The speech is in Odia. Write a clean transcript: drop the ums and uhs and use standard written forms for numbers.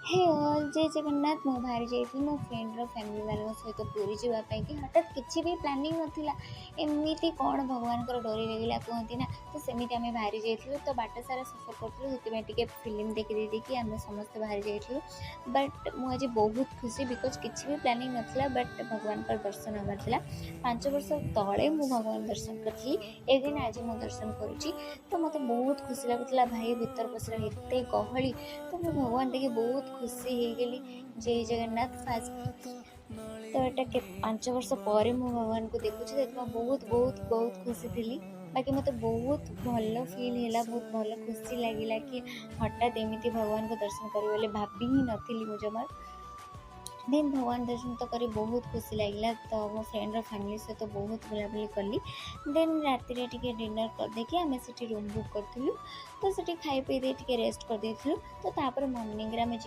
हे जय जगन्नाथ ମୁଁ ବାହାରି ଯାଇଥିଲି ମୋ ଫ୍ରେଣ୍ଡର ଫ୍ୟାମିଲି ମାନଙ୍କ ସହିତ ପୁରୀ ଯିବା ପାଇଁ କି ହଠାତ୍ କିଛି ବି ପ୍ଲାନିଂ ନଥିଲା। ଏମିତି କ'ଣ ଭଗବାନଙ୍କର ଡୋରି ଲାଗିଲା କୁହନ୍ତି ନା, ତ ସେମିତି ଆମେ ବାହାରି ଯାଇଥିଲୁ। ତ ବାଟ ସାରା ସଫର କରୁଥିଲୁ, ସେଥିପାଇଁ ଟିକେ ଫିଲ୍ମ ଦେଖିଦେଇକି ଆମେ ସମସ୍ତେ ବାହାରି ଯାଇଥିଲୁ। ବଟ୍ ମୁଁ ଆଜି ବହୁତ ଖୁସି ବିକଜ୍ କିଛି ବି ପ୍ଲାନିଂ ନଥିଲା, ବଟ୍ ଭଗବାନଙ୍କର ଦର୍ଶନ ହେବାର ଥିଲା। 5 ବର୍ଷ ତଳେ ମୁଁ ଭଗବାନ ଦର୍ଶନ କରିଥିଲି, ଏଦିନ ଆଜି ମୁଁ ଦର୍ଶନ କରୁଛି। ତ ମୋତେ ବହୁତ ଖୁସି ଲାଗୁଥିଲା। ଭାଇ ଭିତର ପଶିଲା ଏତେ ଗହଳି, ତ ମୁଁ ଭଗବାନ ଦେଖି ବହୁତ ଖୁସି ହେଇଗଲି। ଜୟ ଜଗନ୍ନାଥ। ତ ଏଇଟା 5 ବର୍ଷ ପରେ ମୁଁ ଭଗବାନଙ୍କୁ ଦେଖୁଛି, ସେଥିପାଇଁ ବହୁତ ବହୁତ ବହୁତ ଖୁସି ଥିଲି। ବାକି ମୋତେ ବହୁତ ଭଲ ଫିଲ୍ ହେଲା, ବହୁତ ଭଲ ଖୁସି ଲାଗିଲା କି ହଠାତ୍ ଏମିତି ଭଗବାନଙ୍କୁ ଦର୍ଶନ କରିବି ବୋଲି ଭାବି ହିଁ ନଥିଲି ମୁଁ ଜମା। ଦେନ୍ ଭଗବାନ ଦର୍ଶନ ତ କରି ବହୁତ ଖୁସି ଲାଗିଲା। ତ ମୋ ଫ୍ରେଣ୍ଡର ଫ୍ୟାମିଲି ସହିତ ବହୁତ ବୁଲାବୁଲି କଲି। ଦେନ୍ ରାତିରେ ଟିକେ ଡିନର୍ କରିଦେଇକି ଆମେ ସେଠି ରୁମ୍ ବୁକ୍ କରିଥିଲୁ। ତ ସେଠି ଖାଇ ପିଇ ଦେଇ ଟିକେ ରେଷ୍ଟ କରିଦେଇଥିଲୁ। ତ ତାପରେ ମର୍ଣ୍ଣିଂରେ ଆମେ